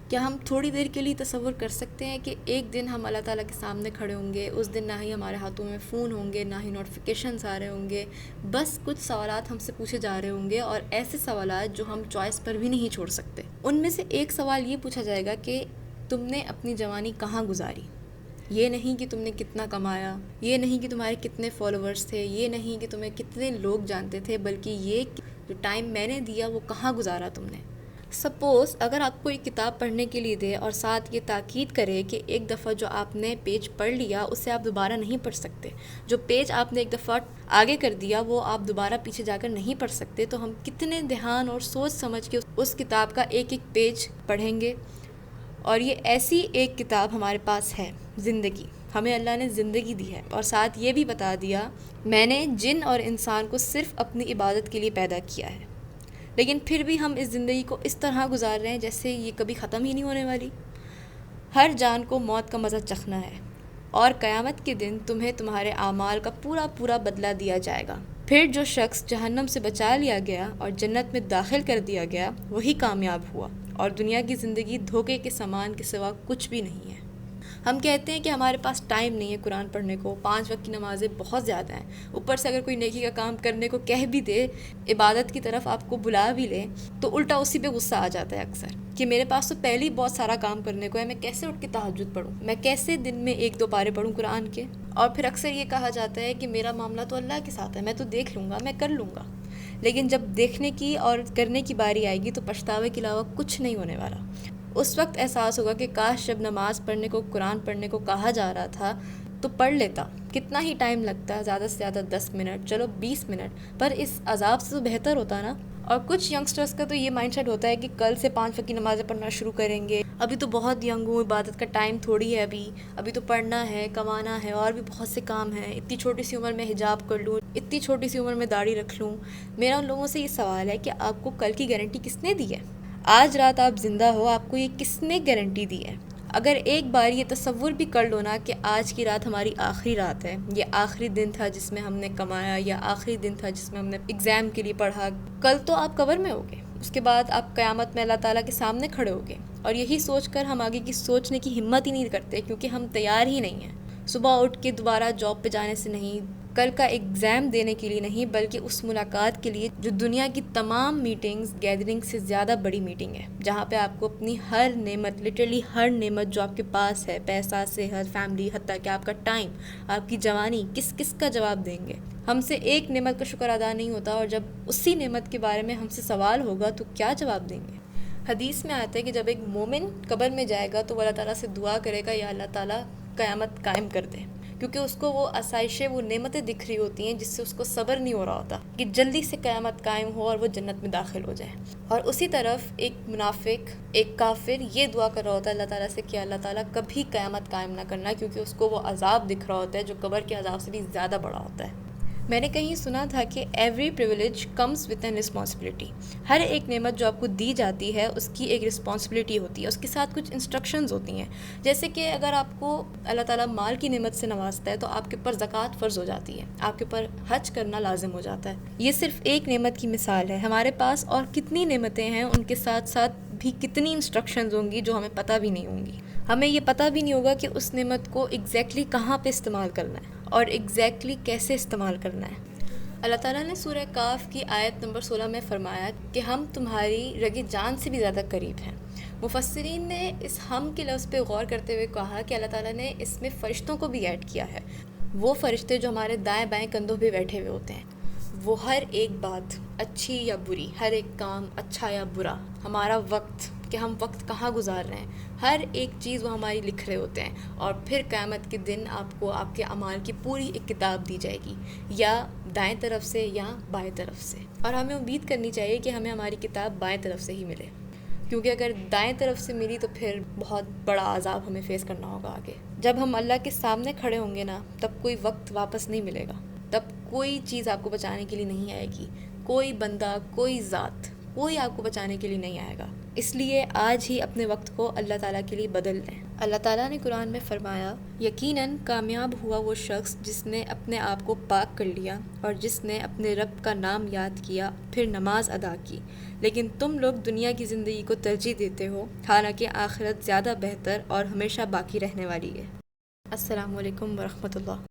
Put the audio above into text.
کیا ہم تھوڑی دیر کے لیے تصور کر سکتے ہیں کہ ایک دن ہم اللہ تعالیٰ کے سامنے کھڑے ہوں گے؟ اس دن نہ ہی ہمارے ہاتھوں میں فون ہوں گے، نہ ہی نوٹیفیکیشنز آ رہے ہوں گے، بس کچھ سوالات ہم سے پوچھے جا رہے ہوں گے، اور ایسے سوالات جو ہم چوائس پر بھی نہیں چھوڑ سکتے۔ ان میں سے ایک سوال یہ پوچھا جائے گا کہ تم نے اپنی جوانی کہاں گزاری؟ یہ نہیں کہ تم نے کتنا کمایا، یہ نہیں کہ تمہارے کتنے فالوورز تھے، یہ نہیں کہ تمہیں کتنے لوگ جانتے تھے، بلکہ یہ کہ جو ٹائم میں نے دیا وہ کہاں گزارا تم نے۔ سپوز اگر آپ کو ایک کتاب پڑھنے کے لیے دے اور ساتھ یہ تاکید کرے کہ ایک دفعہ جو آپ نے پیج پڑھ لیا اسے آپ دوبارہ نہیں پڑھ سکتے، جو پیج آپ نے ایک دفعہ آگے کر دیا وہ آپ دوبارہ پیچھے جا کر نہیں پڑھ سکتے، تو ہم کتنے دھیان اور سوچ سمجھ کے اس کتاب کا ایک ایک پیج پڑھیں گے۔ اور یہ ایسی ایک کتاب ہمارے پاس ہے، زندگی۔ ہمیں اللہ نے زندگی دی ہے، اور ساتھ یہ بھی بتا دیا میں نے جن اور انسان کو صرف اپنی عبادت کے لیے پیدا کیا ہے، لیکن پھر بھی ہم اس زندگی کو اس طرح گزار رہے ہیں جیسے یہ کبھی ختم ہی نہیں ہونے والی۔ ہر جان کو موت کا مزہ چکھنا ہے، اور قیامت کے دن تمہیں تمہارے اعمال کا پورا پورا بدلہ دیا جائے گا۔ پھر جو شخص جہنم سے بچا لیا گیا اور جنت میں داخل کر دیا گیا وہی کامیاب ہوا، اور دنیا کی زندگی دھوکے کے سامان کے سوا کچھ بھی نہیں ہے۔ ہم کہتے ہیں کہ ہمارے پاس ٹائم نہیں ہے قرآن پڑھنے کو، 5 وقت کی نمازیں بہت زیادہ ہیں، اوپر سے اگر کوئی نیکی کا کام کرنے کو کہہ بھی دے، عبادت کی طرف آپ کو بلا بھی لے، تو الٹا اسی پہ غصہ آ جاتا ہے اکثر کہ میرے پاس تو پہلے ہی بہت سارا کام کرنے کو ہے، میں کیسے اٹھ کے تہجد پڑھوں، میں کیسے دن میں 1-2 پارے پڑھوں قرآن کے۔ اور پھر اکثر یہ کہا جاتا ہے کہ میرا معاملہ تو اللہ کے ساتھ ہے، میں تو دیکھ لوں گا، میں کر لوں گا۔ لیکن جب دیکھنے کی اور کرنے کی باری آئے گی تو پچھتاوے کے علاوہ کچھ نہیں ہونے والا۔ اس وقت احساس ہوگا کہ کاش جب نماز پڑھنے کو، قرآن پڑھنے کو کہا جا رہا تھا تو پڑھ لیتا، کتنا ہی ٹائم لگتا، زیادہ سے زیادہ 10 منٹ، چلو 20 منٹ، پر اس عذاب سے تو بہتر ہوتا نا۔ اور کچھ ینگسٹرز کا تو یہ مائنڈ سیٹ ہوتا ہے کہ کل سے 5 وقت کی نمازیں پڑھنا شروع کریں گے، ابھی تو بہت ینگ ہوں، عبادت کا ٹائم تھوڑی ہے، ابھی تو پڑھنا ہے، کمانا ہے، اور بھی بہت سے کام ہیں، اتنی چھوٹی سی عمر میں حجاب کر لوں، اتنی چھوٹی سی عمر میں داڑھی رکھ لوں۔ میرا ان لوگوں سے یہ سوال ہے کہ آپ کو کل کی گارنٹی کس نے دی ہے؟ آج رات آپ زندہ ہو، آپ کو یہ کس نے گارنٹی دی ہے؟ اگر ایک بار یہ تصور بھی کر لو نا کہ آج کی رات ہماری آخری رات ہے، یہ آخری دن تھا جس میں ہم نے کمایا، یا آخری دن تھا جس میں ہم نے ایگزام کے لیے پڑھا، کل تو آپ قبر میں ہوگے، اس کے بعد آپ قیامت میں اللہ تعالیٰ کے سامنے کھڑے ہوگے، اور یہی سوچ کر ہم آگے کی سوچنے کی ہمت ہی نہیں کرتے، کیونکہ ہم تیار ہی نہیں ہیں۔ صبح اٹھ کے دوبارہ جاب پہ جانے سے نہیں، کل کا ایگزام دینے کے لیے نہیں، بلکہ اس ملاقات کے لیے جو دنیا کی تمام میٹنگز گیدرنگ سے زیادہ بڑی میٹنگ ہے، جہاں پہ آپ کو اپنی ہر نعمت، لٹرلی ہر نعمت جو آپ کے پاس ہے، پیسہ، صحت، فیملی، حتیٰ کہ آپ کا ٹائم، آپ کی جوانی، کس کا جواب دیں گے؟ ہم سے ایک نعمت کا شکر ادا نہیں ہوتا، اور جب اسی نعمت کے بارے میں ہم سے سوال ہوگا تو کیا جواب دیں گے؟ حدیث میں آتا ہے کہ جب ایک مومن قبر میں جائے گا تو وہ اللہ تعالیٰ سے دعا کرے گا، یا اللہ تعالیٰ قیامت قائم کر دے، کیونکہ اس کو وہ آسائشیں، وہ نعمتیں دکھ رہی ہوتی ہیں جس سے اس کو صبر نہیں ہو رہا ہوتا کہ جلدی سے قیامت قائم ہو اور وہ جنت میں داخل ہو جائے۔ اور اسی طرف ایک منافق، ایک کافر یہ دعا کر رہا ہوتا ہے اللہ تعالیٰ سے کہ اللہ تعالیٰ کبھی قیامت قائم نہ کرنا، کیونکہ اس کو وہ عذاب دکھ رہا ہوتا ہے جو قبر کے عذاب سے بھی زیادہ بڑا ہوتا ہے۔ میں نے کہیں سنا تھا کہ every privilege comes with an responsibility, ہر ایک نعمت جو آپ کو دی جاتی ہے اس کی ایک رسپانسبلٹی ہوتی ہے، اس کے ساتھ کچھ انسٹرکشنز ہوتی ہیں، جیسے کہ اگر آپ کو اللہ تعالیٰ مال کی نعمت سے نوازتا ہے تو آپ کے اوپر زکوٰۃ فرض ہو جاتی ہے، آپ کے اوپر حج کرنا لازم ہو جاتا ہے۔ یہ صرف ایک نعمت کی مثال ہے، ہمارے پاس اور کتنی نعمتیں ہیں، ان کے ساتھ ساتھ بھی کتنی انسٹرکشنز ہوں گی جو ہمیں پتہ بھی نہیں ہوں گی۔ ہمیں یہ پتہ بھی نہیں ہوگا کہ اس نعمت کو ایگزیکٹلی کہاں پہ استعمال کرنا ہے اور ایگزیکٹلی کیسے استعمال کرنا ہے۔ اللہ تعالیٰ نے سورہ کاف کی آیت نمبر 16 میں فرمایا کہ ہم تمہاری رگ جان سے بھی زیادہ قریب ہیں۔ مفسرین نے اس ہم کے لفظ پہ غور کرتے ہوئے کہا کہ اللہ تعالیٰ نے اس میں فرشتوں کو بھی ایڈ کیا ہے، وہ فرشتے جو ہمارے دائیں بائیں کندھوں پہ بیٹھے ہوئے ہوتے ہیں، وہ ہر ایک بات، اچھی یا بری، ہر ایک کام اچھا یا برا، ہمارا وقت کہ ہم وقت کہاں گزار رہے ہیں، ہر ایک چیز وہ ہماری لکھ رہے ہوتے ہیں۔ اور پھر قیامت کے دن آپ کو آپ کے اعمال کی پوری ایک کتاب دی جائے گی، یا دائیں طرف سے یا بائیں طرف سے، اور ہمیں امید کرنی چاہیے کہ ہمیں ہماری کتاب بائیں طرف سے ہی ملے، کیونکہ اگر دائیں طرف سے ملی تو پھر بہت بڑا عذاب ہمیں فیس کرنا ہوگا آگے۔ جب ہم اللہ کے سامنے کھڑے ہوں گے نا، تب کوئی وقت واپس نہیں ملے گا، تب کوئی چیز آپ کو بچانے کے لیے نہیں آئے گی، کوئی بندہ، کوئی ذات، کوئی آپ کو بچانے کے لیے نہیں آئے گا۔ اس لیے آج ہی اپنے وقت کو اللہ تعالیٰ کے لیے بدل لیں۔ اللہ تعالیٰ نے قرآن میں فرمایا، یقیناً کامیاب ہوا وہ شخص جس نے اپنے آپ کو پاک کر لیا اور جس نے اپنے رب کا نام یاد کیا پھر نماز ادا کی، لیکن تم لوگ دنیا کی زندگی کو ترجیح دیتے ہو، حالانکہ آخرت زیادہ بہتر اور ہمیشہ باقی رہنے والی ہے۔ السلام علیکم ورحمۃ اللہ۔